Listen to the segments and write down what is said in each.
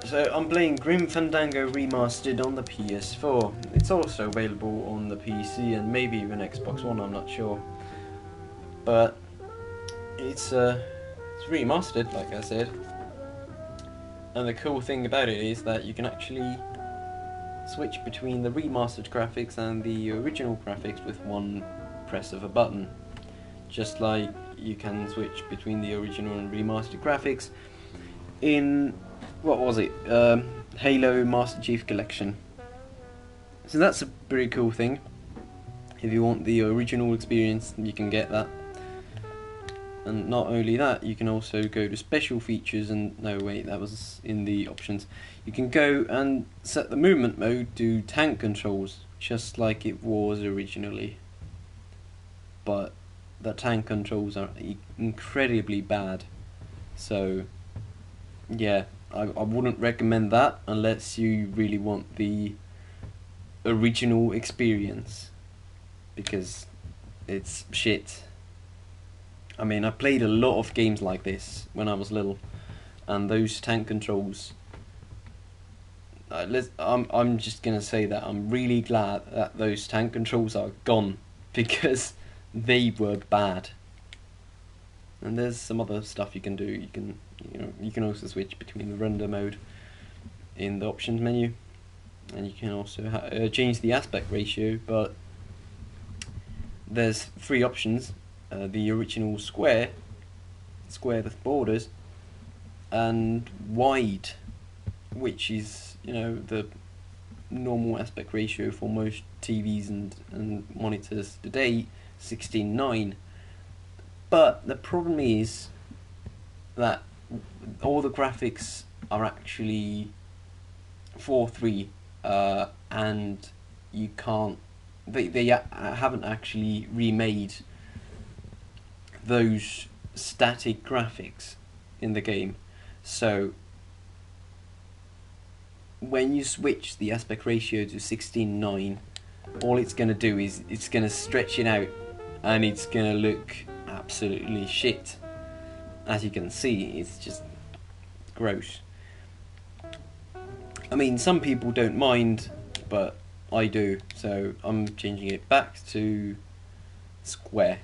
So I'm playing Grim Fandango Remastered on the PS4. It's also available on the PC and maybe even Xbox One, I'm not sure. But it's remastered, like I said. And the cool thing about it is that you can actually switch between the remastered graphics and the original graphics with one press of a button. Just like you can switch between the original and remastered graphics in, what was it, Halo Master Chief Collection. So that's a pretty cool thing. If you want the original experience, you can get that. And not only that, you can also go to special features and, no wait, that was in the options. You can go and set the movement mode to tank controls, just like it was originally. But the tank controls are incredibly bad. So, yeah, I wouldn't recommend that unless you really want the original experience, because it's shit. I mean, I played a lot of games like this when I was little, and those tank controls, I'm just gonna say that I'm really glad that those tank controls are gone, because they were bad. And there's some other stuff you can do. You can also switch between the render mode in the options menu, and you can also change the aspect ratio. But there's three options: the original square with borders, and wide, which is the normal aspect ratio for most TVs and monitors today, 16:9. But the problem is that all the graphics are actually 4:3, and you can't. They haven't actually remade those static graphics in the game. So when you switch the aspect ratio to 16:9, all it's going to do is it's going to stretch it out, and it's going to look absolutely shit. As you can see, it's just gross. I mean, some people don't mind, but I do, so I'm changing it back to square.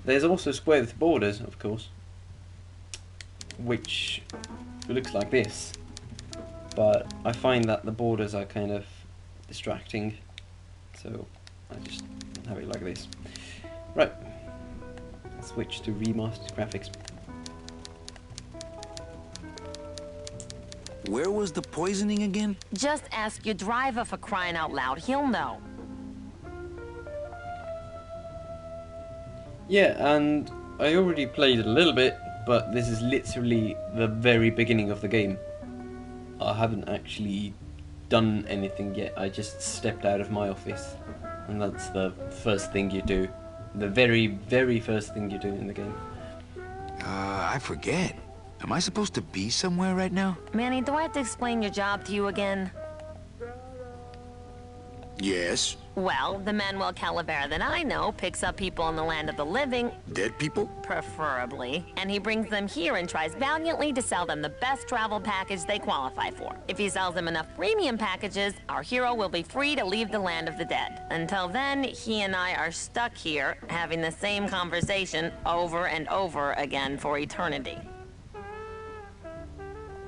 There's also square with borders, of course, which looks like this, but I find that the borders are kind of distracting, so I just have it like this. Right, switch to remastered graphics. Where was the poisoning again? Just ask your driver, for crying out loud. He'll know. Yeah, and I already played it a little bit, but this is literally the very beginning of the game. I haven't actually done anything yet. I just stepped out of my office, and that's the first thing you do. The very, very first thing you do in the game. I forget. Am I supposed to be somewhere right now? Manny, do I have to explain your job to you again? Yes. Well, the Manuel Calavera that I know picks up people in the land of the living. Dead people? Preferably. And he brings them here and tries valiantly to sell them the best travel package they qualify for. If he sells them enough premium packages, our hero will be free to leave the land of the dead. Until then, he and I are stuck here, having the same conversation over and over again for eternity.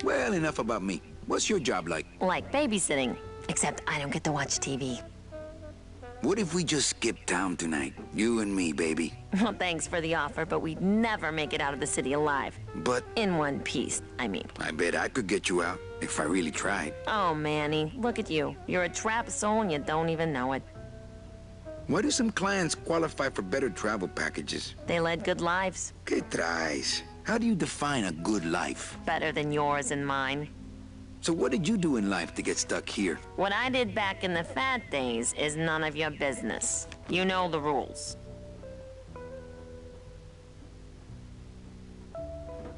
Well, enough about me. What's your job like? Like babysitting, except I don't get to watch TV. What if we just skip town tonight? You and me, baby. Well, thanks for the offer, but we'd never make it out of the city alive. But... In one piece, I mean. I bet I could get you out, if I really tried. Oh, Manny, look at you. You're a trapped soul and you don't even know it. Why do some clients qualify for better travel packages? They led good lives. ¿Qué traes? How do you define a good life? Better than yours and mine. So what did you do in life to get stuck here? What I did back in the fat days is none of your business. You know the rules.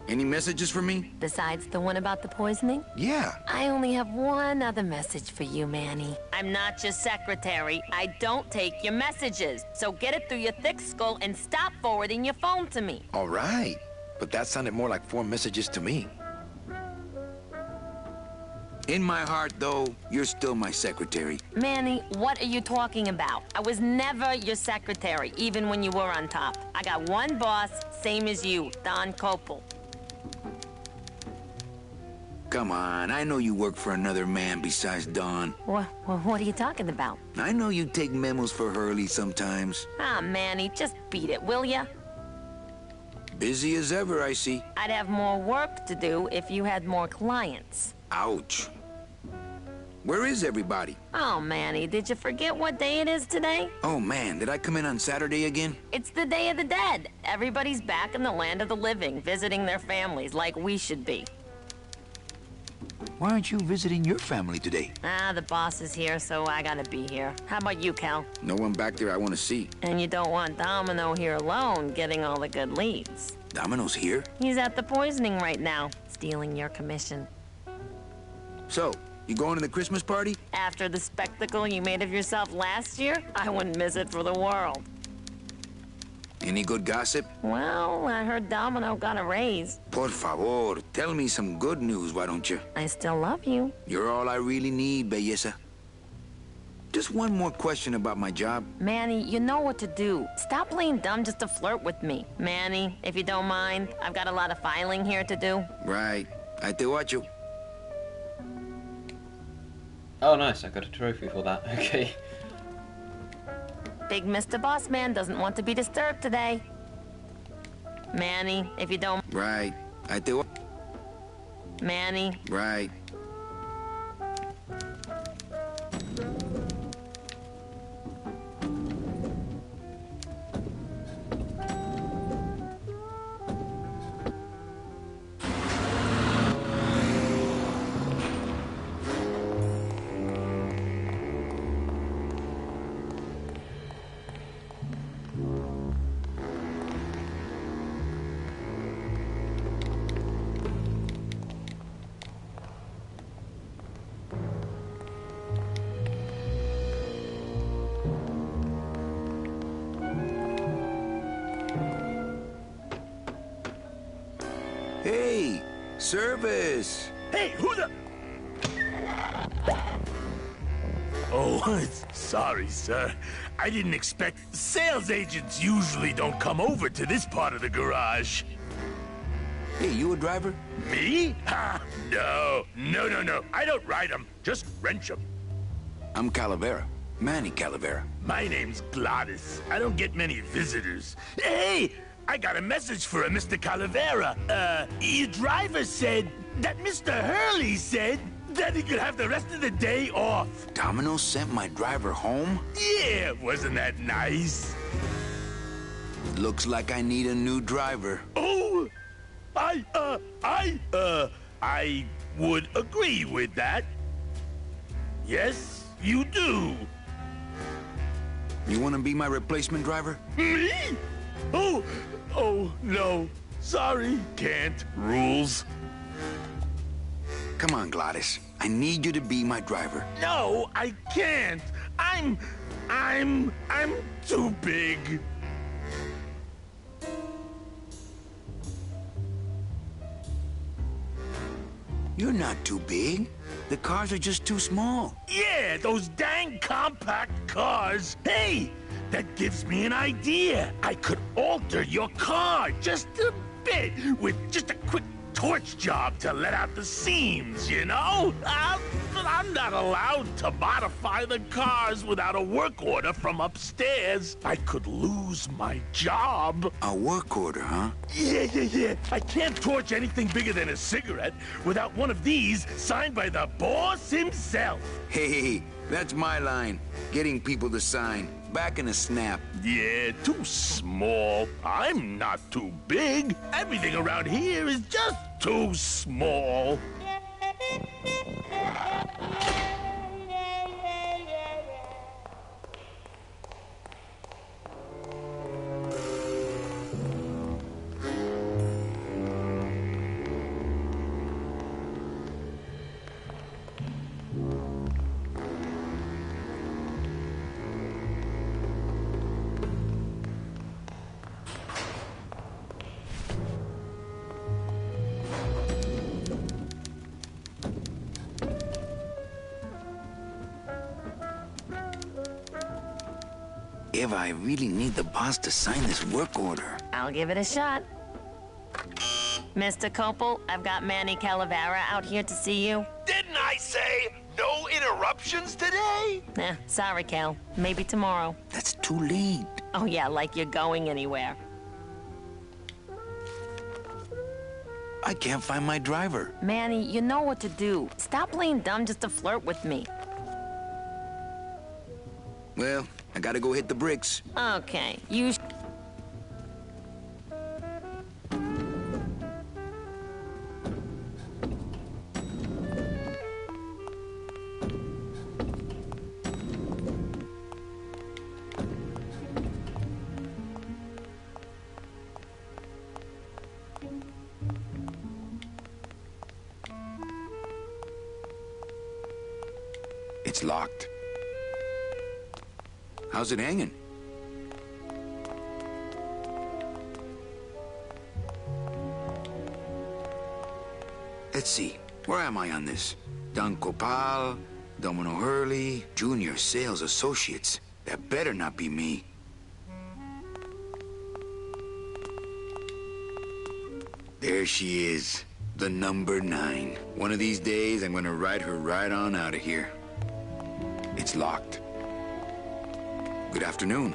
Any messages for me? Besides the one about the poisoning? Yeah. I only have one other message for you, Manny. I'm not your secretary. I don't take your messages. So get it through your thick skull and stop forwarding your phone to me. All right. But that sounded more like 4 messages to me. In my heart, though, you're still my secretary. Manny, what are you talking about? I was never your secretary, even when you were on top. I got one boss, same as you, Don Copel. Come on, I know you work for another man besides Don. What are you talking about? I know you take memos for Hurley sometimes. Ah, Manny, just beat it, will ya? Busy as ever, I see. I'd have more work to do if you had more clients. Ouch. Where is everybody? Oh, Manny, did you forget what day it is today? Oh man, did I come in on Saturday again? It's the Day of the Dead. Everybody's back in the land of the living, visiting their families like we should be. Why aren't you visiting your family today? Ah, the boss is here, so I gotta be here. How about you, Cal? No one back there I want to see. And you don't want Domino here alone, getting all the good leads. Domino's here? He's at the poisoning right now, stealing your commission. So, you going to the Christmas party? After the spectacle you made of yourself last year, I wouldn't miss it for the world. Any good gossip? Well, I heard Domino got a raise. Por favor, tell me some good news, why don't you? I still love you. You're all I really need, belleza. Just one more question about my job. Manny, you know what to do. Stop playing dumb just to flirt with me. Manny, if you don't mind, I've got a lot of filing here to do. Right. I te watcho. Oh, nice. I got a trophy for that. Okay. Big Mr. Boss Man doesn't want to be disturbed today. Manny, if you don't... Right. I te wa... Manny. Right. Hey, service. Hey, who the... Oh, sorry, sir. I didn't expect... Sales agents usually don't come over to this part of the garage. Hey, you a driver? Me? Ha! No. I don't ride them, just wrench them. I'm Calavera. Manny Calavera. My name's Gladys. I don't get many visitors. Hey! I got a message for a Mr. Calavera. Your driver said that Mr. Hurley said that he could have the rest of the day off. Domino sent my driver home? Yeah, wasn't that nice? Looks like I need a new driver. Oh, I would agree with that. Yes, you do. You want to be my replacement driver? Me? Oh, no. Sorry, can't. Rules. Come on, Gladys. I need you to be my driver. No, I can't. I'm too big. You're not too big. The cars are just too small. Yeah, those dang compact cars. Hey, that gives me an idea. I could alter your car just a bit with just a quick torch job to let out the seams, you know? I'm not allowed to modify the cars without a work order from upstairs. I could lose my job. A work order, huh? Yeah. I can't torch anything bigger than a cigarette without one of these signed by the boss himself. Hey, that's my line. Getting people to sign. Back in a snap. Yeah, too small. I'm not too big. Everything around here is just too small. if I really need the boss to sign this work order. I'll give it a shot. Mr. Copel, I've got Manny Calavera out here to see you. Didn't I say no interruptions today? Sorry, Cal. Maybe tomorrow. That's too late. Oh yeah, like you're going anywhere. I can't find my driver. Manny, you know what to do. Stop playing dumb just to flirt with me. Well, I gotta go hit the bricks. Okay, you... It's locked. How's it hanging? Let's see. Where am I on this? Don Copal, Domino Hurley, Junior Sales Associates. That better not be me. There she is. The number 9. One of these days, I'm gonna ride her right on out of here. It's locked. Good afternoon.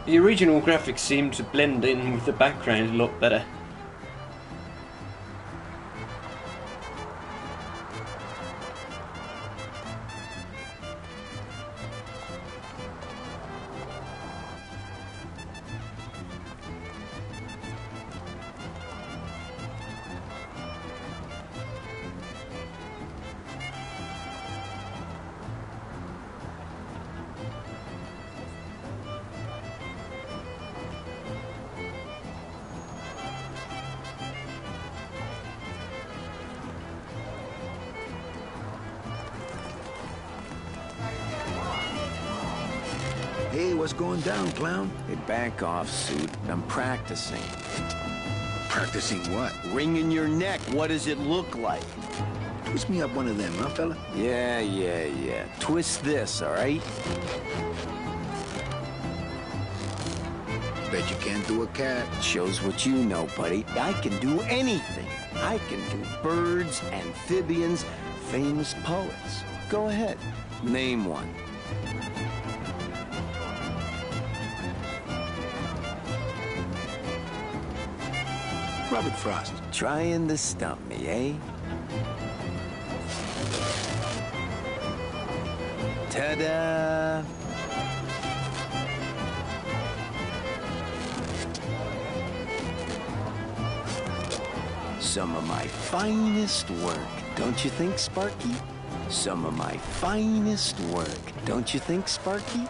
The original graphics seem to blend in with the background a lot better. Hey, what's going down, clown? Hey, back off, suit. I'm practicing. Practicing what? Wringing your neck. What does it look like? Twist me up one of them, huh, fella? Yeah. Twist this, all right? Bet you can't do a cat. Shows what you know, buddy. I can do anything. I can do birds, amphibians, famous poets. Go ahead. Name one. Robert Frost. Trying to stump me, eh? Ta-da! Some of my finest work, don't you think, Sparky? Some of my finest work, don't you think, Sparky?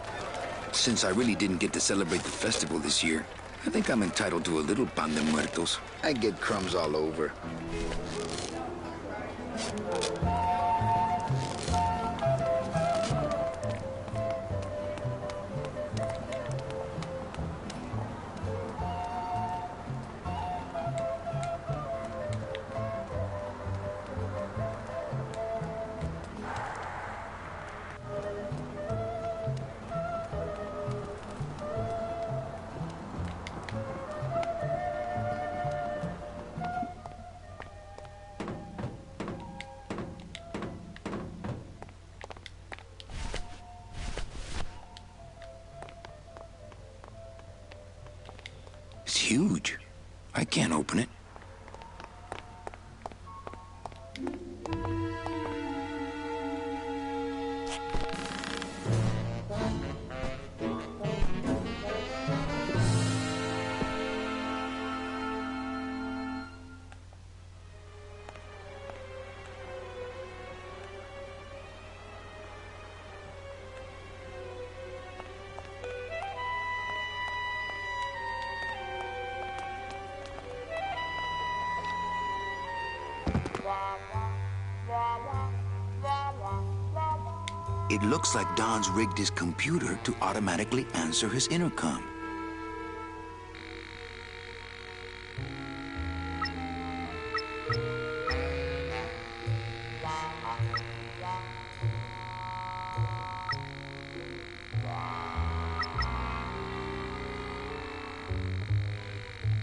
Since I really didn't get to celebrate the festival this year, I think I'm entitled to a little pan de muertos. I get crumbs all over. It's huge. I can't open it. It looks like Don's rigged his computer to automatically answer his intercom.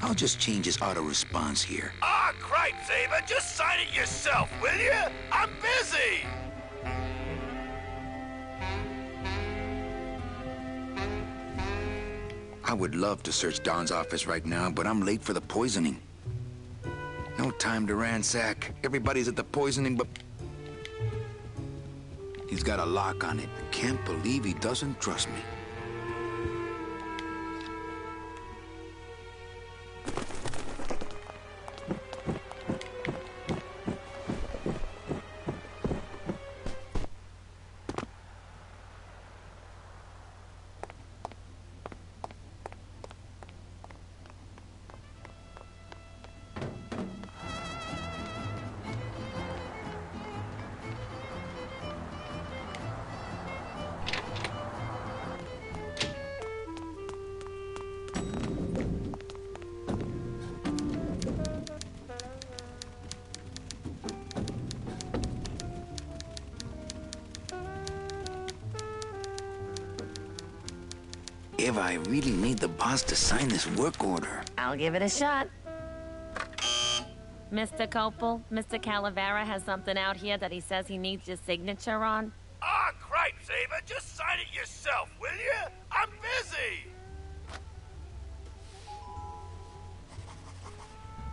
I'll just change his auto-response here. Ah, cripes, Ava, just sign it yourself, will you? I'm busy! I would love to search Don's office right now, but I'm late for the poisoning. No time to ransack. Everybody's at the poisoning, but... He's got a lock on it. Can't believe he doesn't trust me. Eva, I really need the boss to sign this work order. I'll give it a shot. Mr. Copel, Mr. Calavera has something out here that he says he needs your signature on. Ah, cripes, Ava, just sign it yourself, will you? I'm busy!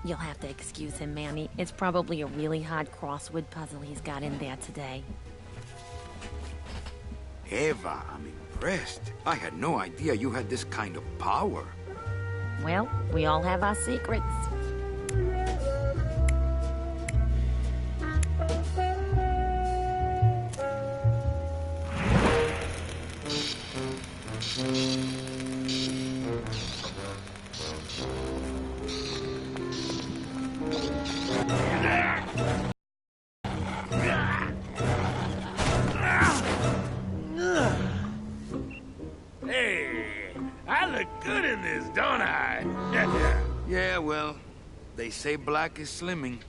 You'll have to excuse him, Manny. It's probably a really hard crossword puzzle he's got in there today. Eva, I'm impressed. I had no idea you had this kind of power. Well, we all have our secrets. Hey, I look good in this, don't I? Yeah, well, they say black is slimming.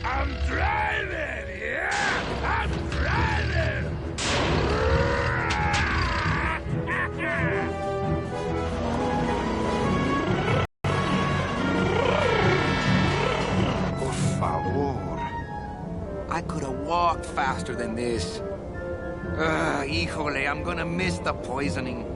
I'm driving, yeah! I'm driving! Por favor. I could have walked faster than this. Híjole, I'm gonna miss the poisoning.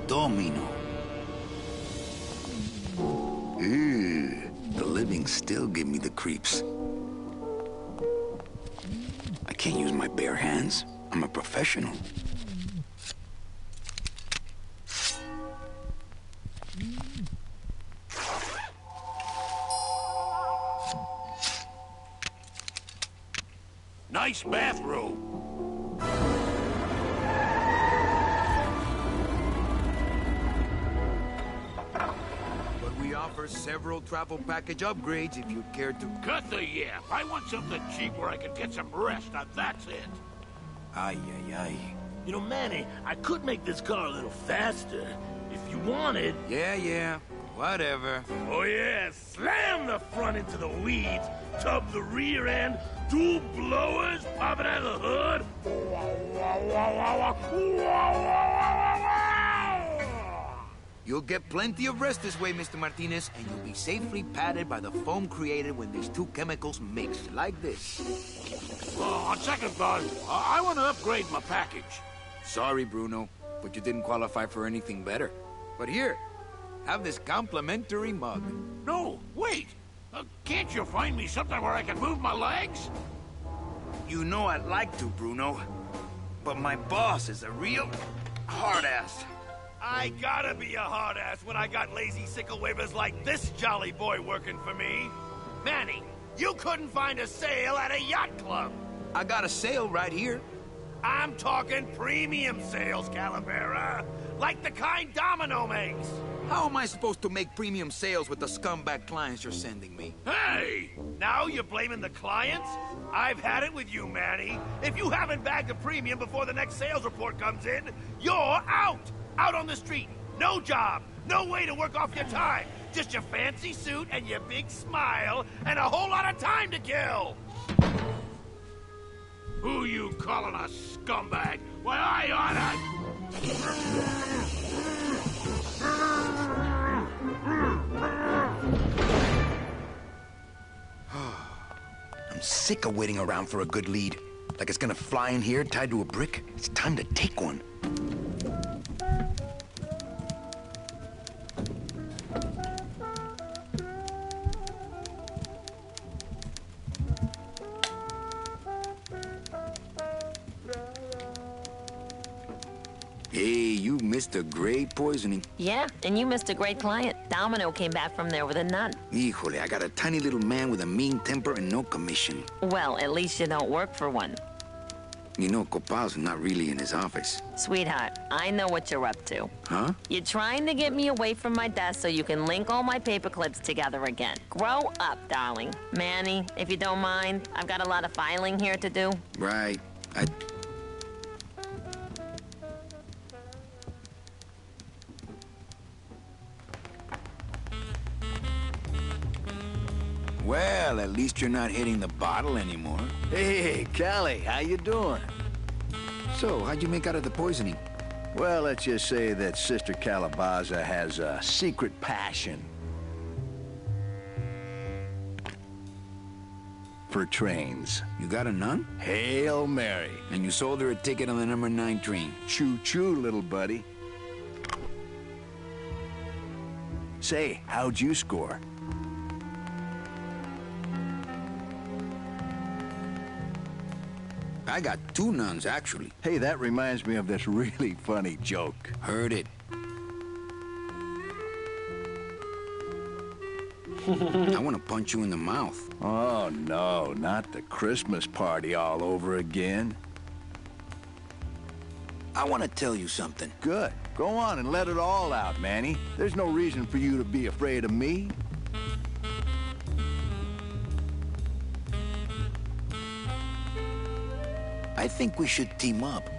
Domino. Ew, the living still give me the creeps. I can't use my bare hands. I'm a professional. Nice bathrobe. But we offer several travel package upgrades if you'd care to. Cut the yap. I want something cheap where I can get some rest. Now that's it. Ay, ay, ay. You know, Manny, I could make this car a little faster. If you wanted. Yeah, whatever. Oh yeah, slam the front into the weeds, tub the rear end, two blowers popping out of the hood. You'll get plenty of rest this way, Mr. Martinez, and you'll be safely padded by the foam created when these two chemicals mix, like this. On second thought, I want to upgrade my package. Sorry, Bruno, but you didn't qualify for anything better. But here, have this complimentary mug. No, wait. Can't you find me something where I can move my legs? You know I'd like to, Bruno, but my boss is a real hard-ass. I gotta be a hard ass when I got lazy sickle wavers like this jolly boy working for me. Manny, you couldn't find a sale at a yacht club. I got a sale right here. I'm talking premium sales, Calavera. Like the kind Domino makes. How am I supposed to make premium sales with the scumbag clients you're sending me? Hey! Now you're blaming the clients? I've had it with you, Manny. If you haven't bagged a premium before the next sales report comes in, you're out! Out on the street. No job. No way to work off your time. Just your fancy suit and your big smile and a whole lot of time to kill. Who you calling a scumbag? Why, I I'm sick of waiting around for a good lead. Like it's gonna fly in here tied to a brick. It's time to take one. Hey, you missed a great poisoning. Yeah, and you missed a great client. Domino came back from there with a nun. Híjole, I got a tiny little man with a mean temper and no commission. Well, at least you don't work for one. You know, Copal's not really in his office. Sweetheart, I know what you're up to. Huh? You're trying to get me away from my desk so you can link all my paper clips together again. Grow up, darling. Manny, if you don't mind, I've got a lot of filing here to do. Right. Well, at least you're not hitting the bottle anymore. Hey, Callie, how you doing? So, how'd you make out of the poisoning? Well, let's just say that Sister Calabaza has a secret passion for trains. You got a nun? Hail Mary. And you sold her a ticket on the number 9 train. Choo-choo, little buddy. Say, how'd you score? I got 2 nuns, actually. Hey, that reminds me of this really funny joke. Heard it. I want to punch you in the mouth. Oh, no, not the Christmas party all over again. I want to tell you something. Good. Go on and let it all out, Manny. There's no reason for you to be afraid of me. I think we should team up.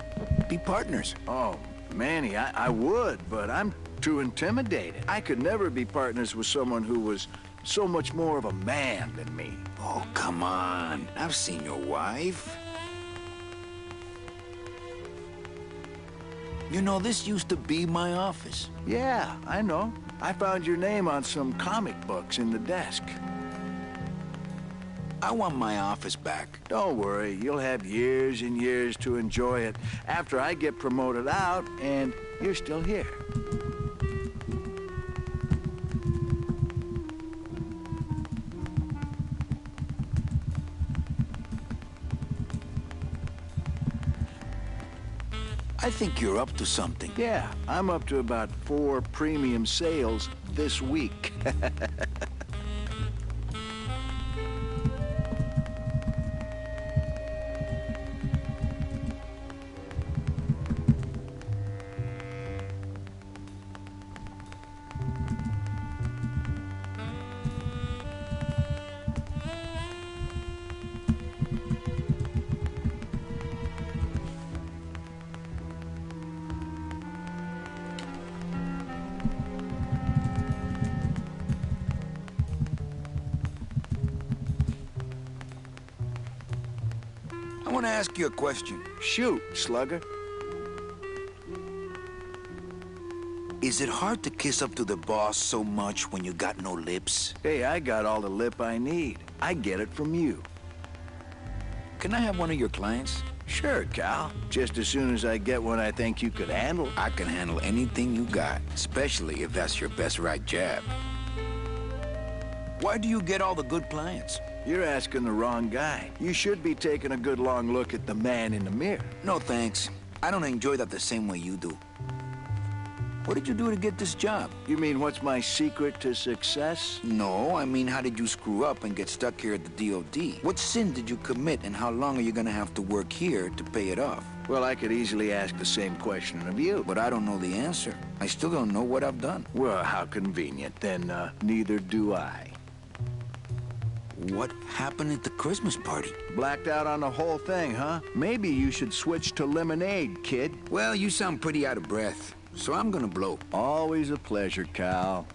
Be partners. Oh, Manny, I would, but I'm too intimidated. I could never be partners with someone who was so much more of a man than me. Oh, come on. I've seen your wife. You know, this used to be my office. Yeah, I know. I found your name on some comic books in the desk. I want my office back. Don't worry, you'll have years and years to enjoy it after I get promoted out and you're still here. I think you're up to something. Yeah, I'm up to about 4 premium sales this week. I want to ask you a question. Shoot, slugger. Is it hard to kiss up to the boss so much when you got no lips? Hey, I got all the lip I need. I get it from you. Can I have one of your clients? Sure, Cal. Just as soon as I get one I think you could handle. I can handle anything you got, especially if that's your best right jab. Why do you get all the good clients? You're asking the wrong guy. You should be taking a good long look at the man in the mirror. No, thanks. I don't enjoy that the same way you do. What did you do to get this job? You mean what's my secret to success? No, I mean how did you screw up and get stuck here at the DOD? What sin did you commit and how long are you gonna have to work here to pay it off? Well, I could easily ask the same question of you. But I don't know the answer. I still don't know what I've done. Well, how convenient. Then, neither do I. What happened at the Christmas party? Blacked out on the whole thing, huh? Maybe you should switch to lemonade, kid. Well, you sound pretty out of breath, so I'm gonna blow. Always a pleasure, Cal.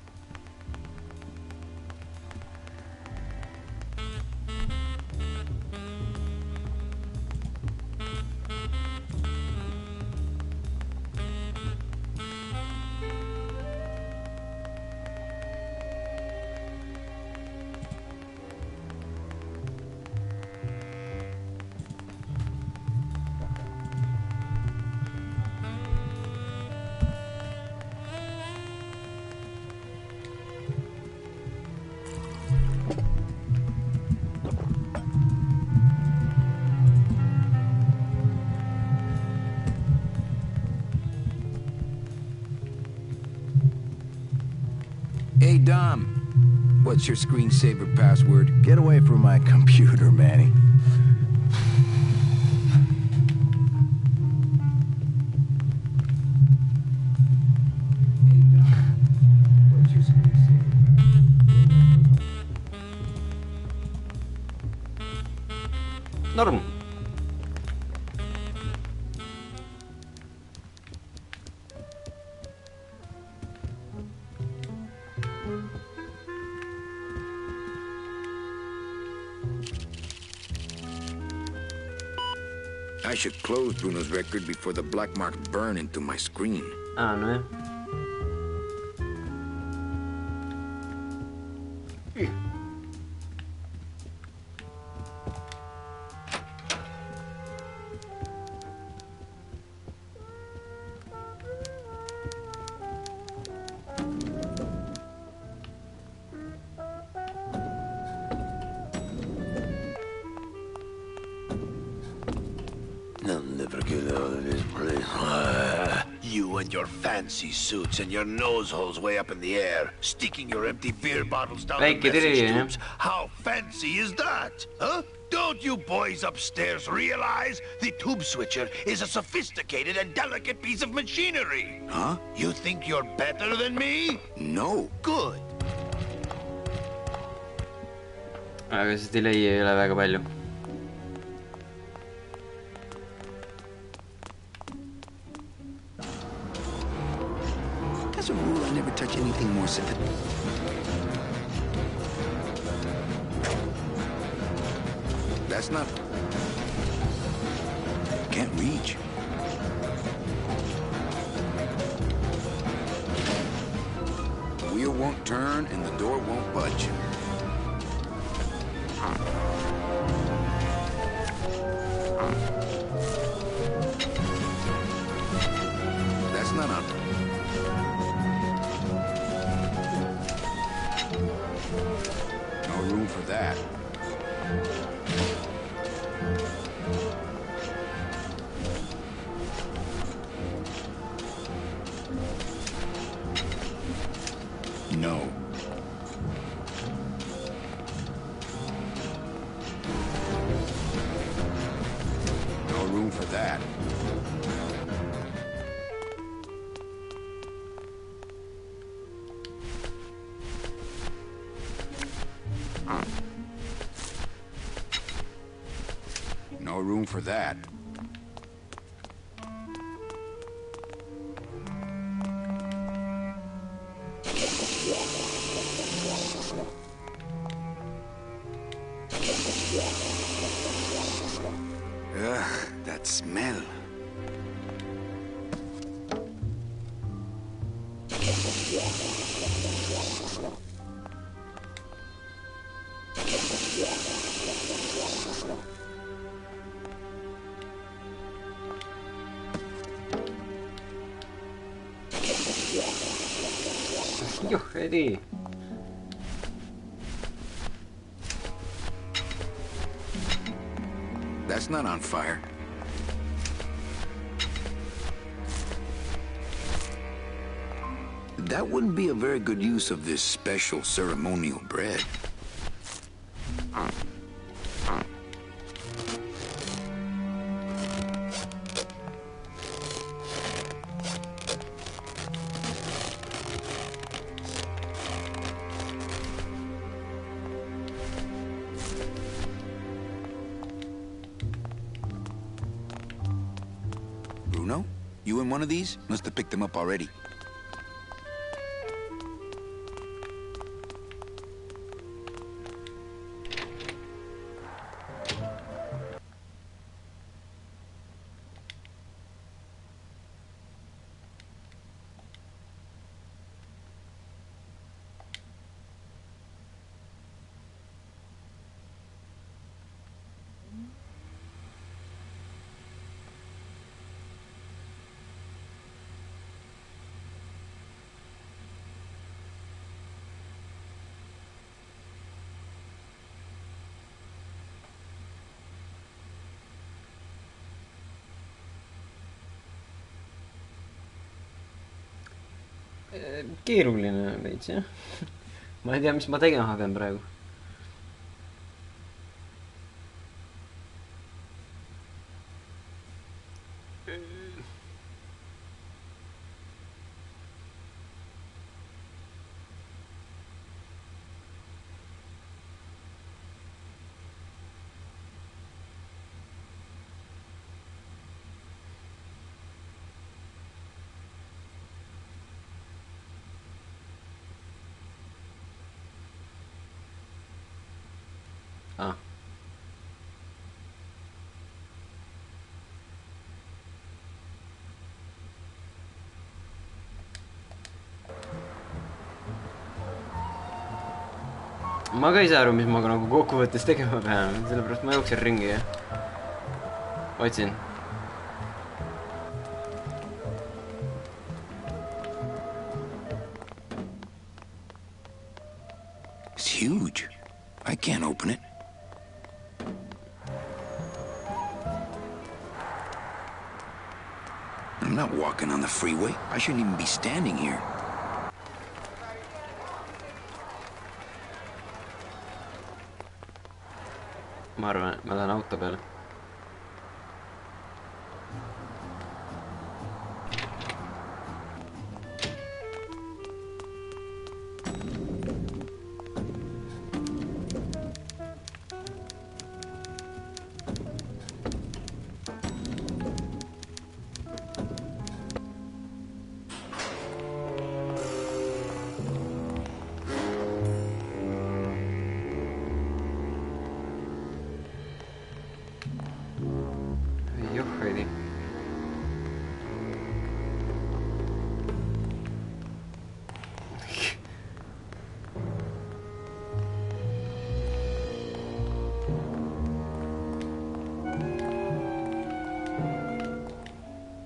Hey, Dom. What's your screensaver password? Get away from my computer, Manny. What's your screensaver? Norm. I should close Bruno's record before the black marks burn into my screen. Ah, no. I'll never get out of this place. You and your fancy suits and your nose holes way up in the air, sticking your empty beer bottles down the Väike message tiri, tubes. How fancy is that, huh? Don't you boys upstairs realize the tube switcher is a sophisticated and delicate piece of machinery? Huh? You think you're better than me? No. Good. aga see delay ei ole väga palju. As a rule, I never touch anything more That's not... Can't reach. The wheel won't turn and the door won't budge. That's not up. No room for that. No. No room for that. No room for that. Ugh, that smell. Johedi. That's not on fire. That wouldn't be a very good use of this special ceremonial bread. You in one of these? Must have picked them up already. Keeruline veits, jah. Ma ei tea, mis ma tegema hakkan praegu. Ah. Ma ka ei saa aru, mis ma nagu kokkuvõttes tegema pean, sellepärast ma jooksen ringi ja otsin. It's huge. I can't open it. I'm not walking on the freeway. I shouldn't even be standing here. Ma arvan, et ma lähen auto peale. Joh,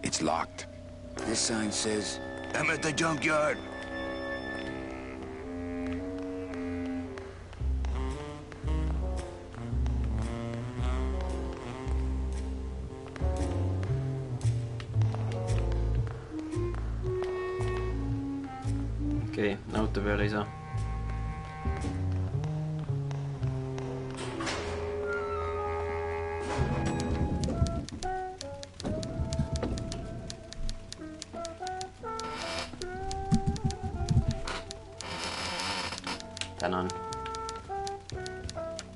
It's locked. This sign says, I'm at the junkyard. okei, auto peale ei saa. Tänan.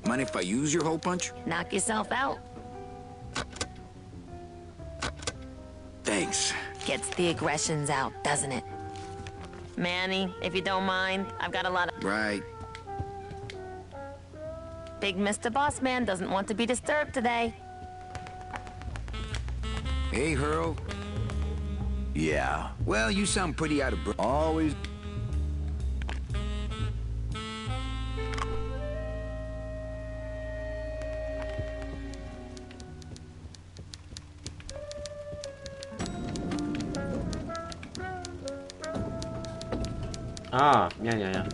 Mind if I use your hole punch? Knock yourself out. Thanks. Gets the aggressions out, doesn't it? Manny, if you don't mind, I've got a lot of... Right. Big Mr. Boss Man doesn't want to be disturbed today. Hey, Hurl. Yeah. Well, you sound pretty out of breath. Always. Ja.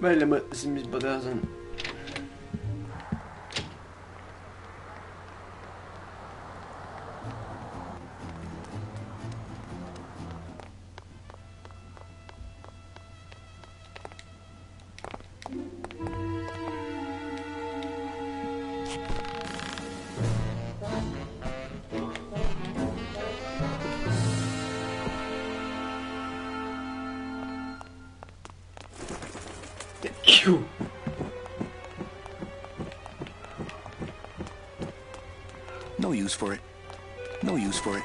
Välja mõtlesin, mis ma teha saan. use for it. No use for it.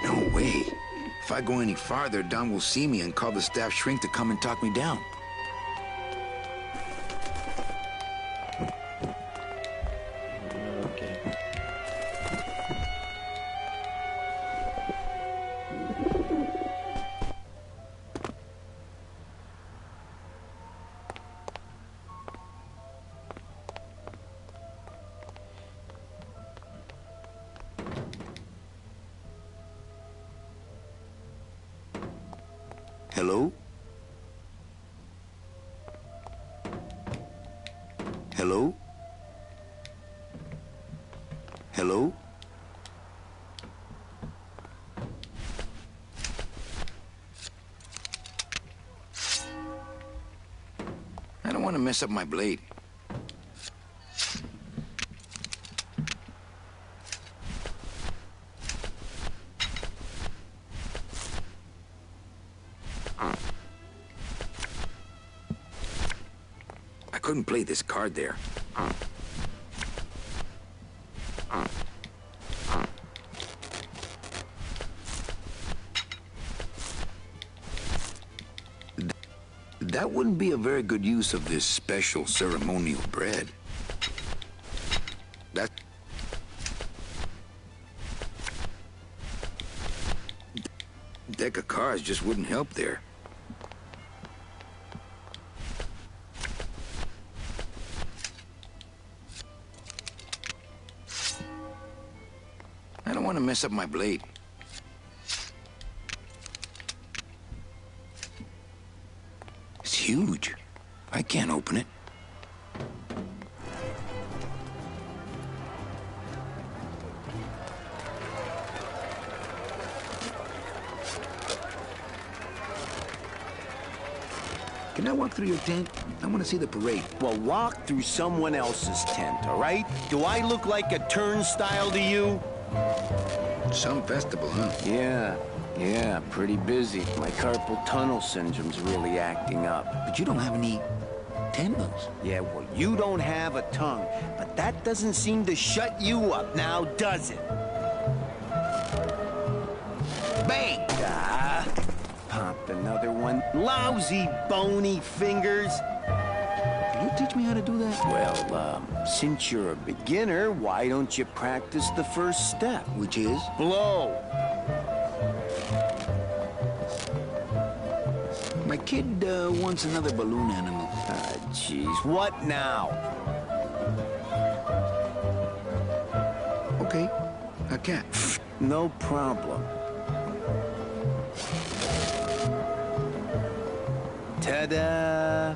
No way. If I go any farther, Don will see me and call the staff shrink to come and talk me down. Okay. Hello? Hello? Hello? I don't want to mess up my blade. I couldn't play this card there. That wouldn't be a very good use of this special ceremonial bread. That... deck of cards just wouldn't help there. I don't want to mess up my blade. It's huge. I can't open it. Can I walk through your tent? I want to see the parade. Well, walk through someone else's tent, all right? Do I look like a turnstile to you? Some festival, huh? Yeah, pretty busy. My carpal tunnel syndrome's really acting up. But you don't have any tendons. Yeah, well, you don't have a tongue, but that doesn't seem to shut you up now, does it? Bang! Ah, pop another one. Lousy bony fingers. Can you teach me how to do that? Well, since you're a beginner, why don't you practice the first step? Which is? Blow. My kid wants another balloon animal. Ah, jeez, what now? Okay, a cat. No problem. Ta-da!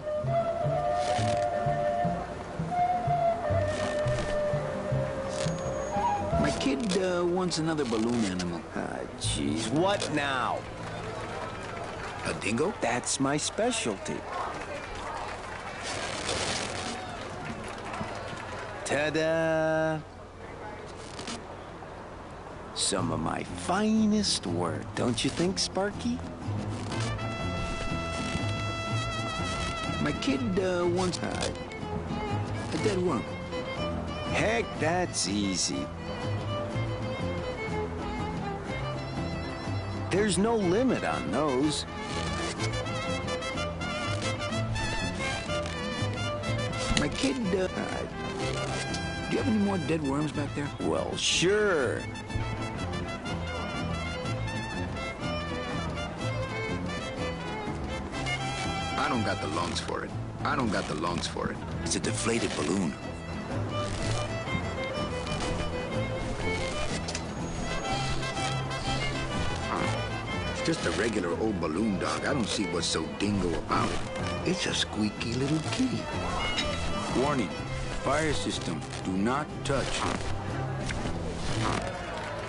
My kid wants another balloon animal. Ah, jeez, what now? A dingo? That's my specialty. Ta-da! Some of my finest work, don't you think, Sparky? My kid wants a dead worm. Heck, that's easy. There's no limit on those. My kid, do you have any more dead worms back there? Well, sure. I don't got the lungs for it. I don't got the lungs for it. It's a deflated balloon. It's just a regular old balloon dog. I don't see what's so dingo about it. It's a squeaky little kitty. Warning, fire system, do not touch.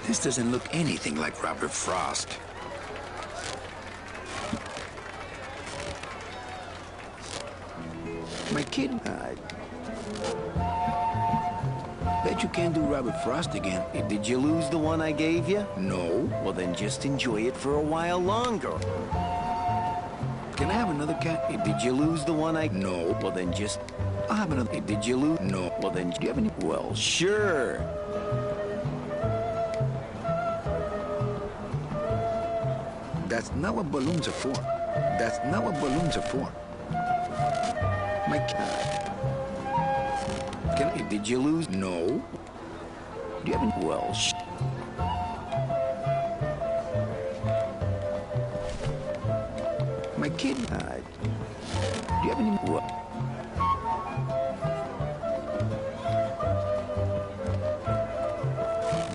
This doesn't look anything like Robert Frost. My kid, bet you can't do Robert Frost again. Did you lose the one I gave you? No. Well, then just enjoy it for a while longer. Can I have another cat? Did you lose the one I... No. Well, then just... I'll have another. Did you lose... No. Well, then... Do you have any... Well, sure. That's not what balloons are for. That's not what balloons are for. My Did you lose? No. Do you have any? Well, My kid. Do you have any? Well,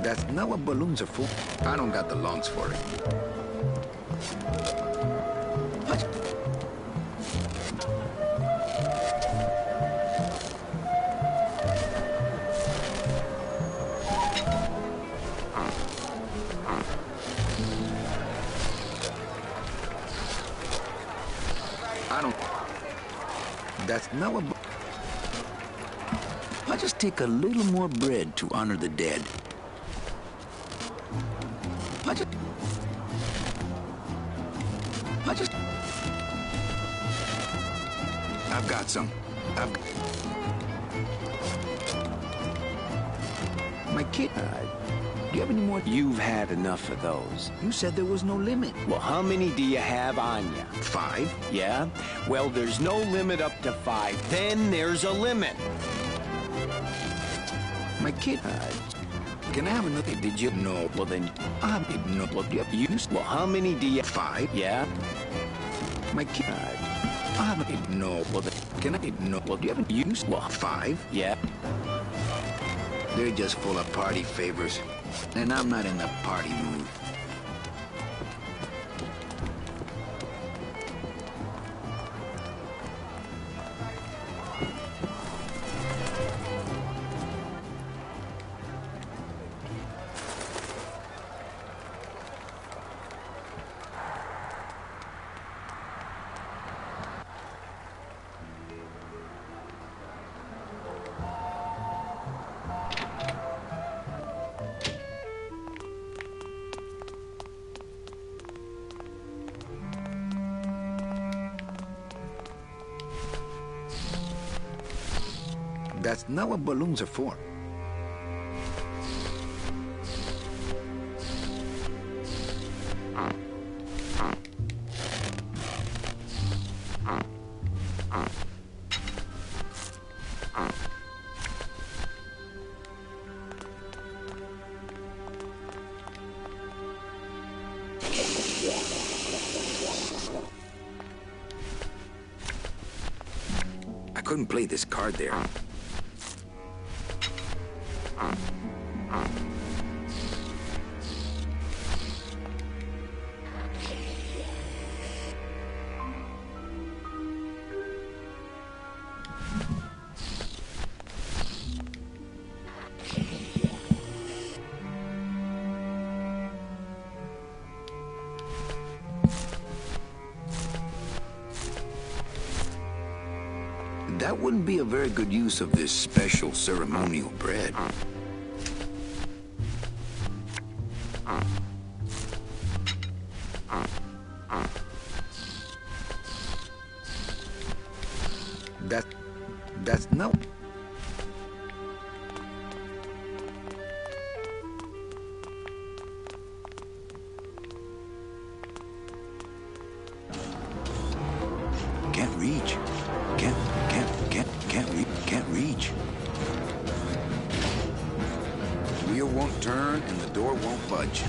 That's not what balloons are for. I don't got the lungs for it. What? I don't. That's not what. I just take a little more bread to honor the dead. I've got some. My kid. Do you have any more? you've had enough of those. You said there was no limit. Well, how many do you have on you? 5. Yeah? Well, there's no limit up to 5. Then there's a limit. My kid. Can I have another? Did you? No. Well, then, No. Well, do you have used? well, how many do you... 5. Yeah? My kid. I haven't. No. Well, then, can I? No. Well, do you haven't used? Well, 5. Yeah? They're just full of party favors, and I'm not in the party mood. That's not what balloons are for. I couldn't play this card there. That wouldn't be a very good use of this special ceremonial bread. That's no. Can't reach. Can't reach. Wheel won't turn and the door won't budge.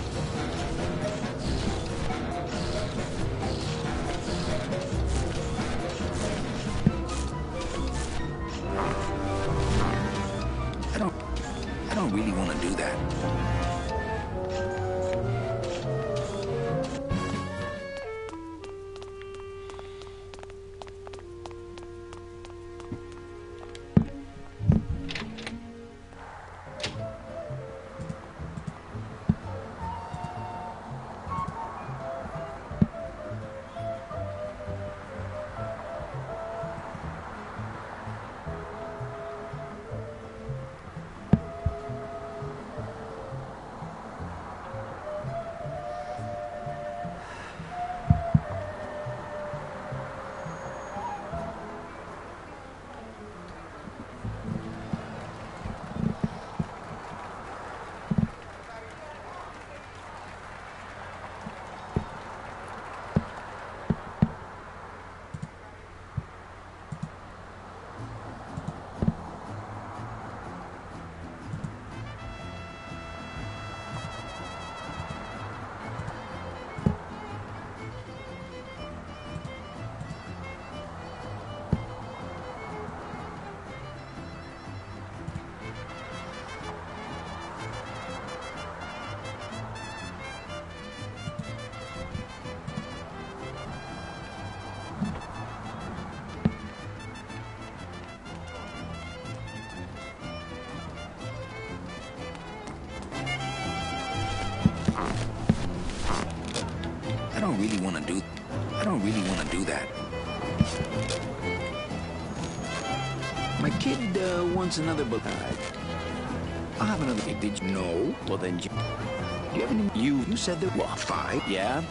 I don't really want to do that. I don't really want to do that. My kid wants another book. I'll have another kid. Did you know? Well then, do you have any? You said there were 5. Yeah.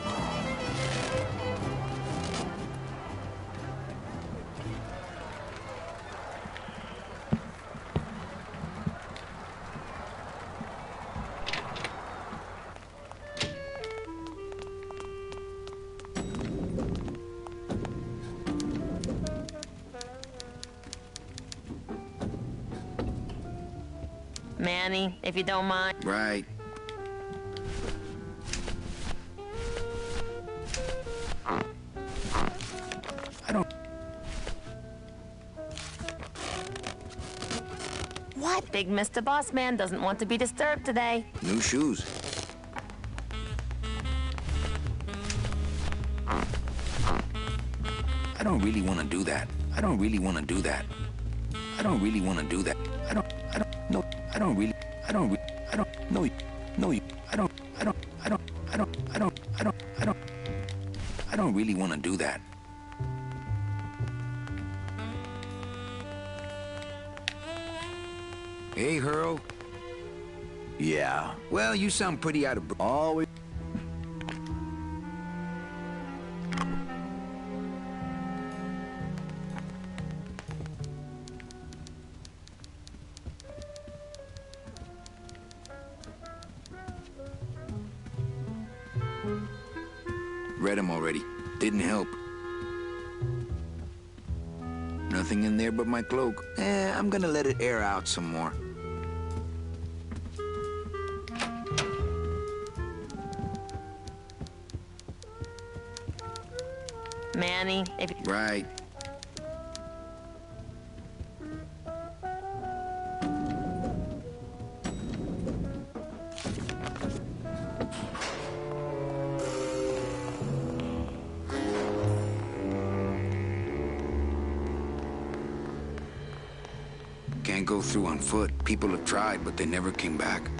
Manny, if you don't mind. Right. I don't. What? Big Mr. Boss Man doesn't want to be disturbed today. New shoes. I don't really want to do that. I don't really want to do that. I don't really want to do that. I don't know. I don't really, I don't know you. I don't really want to do that. Hey, Hurl. Yeah. Well, you sound pretty out of... Always. Read them already. Didn't help. Nothing in there but my cloak. I'm gonna let it air out some more. Manny, if... Right. Can't go through on foot. People have tried, but they never came back.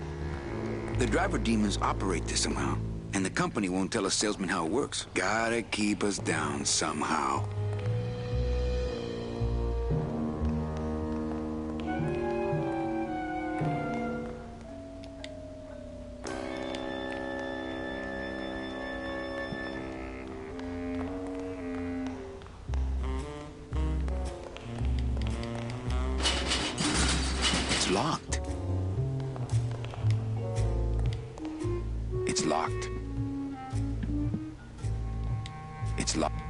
The driver demons operate this somehow, and the company won't tell a salesman how it works. Gotta keep us down somehow. It's locked. It's locked. It's locked.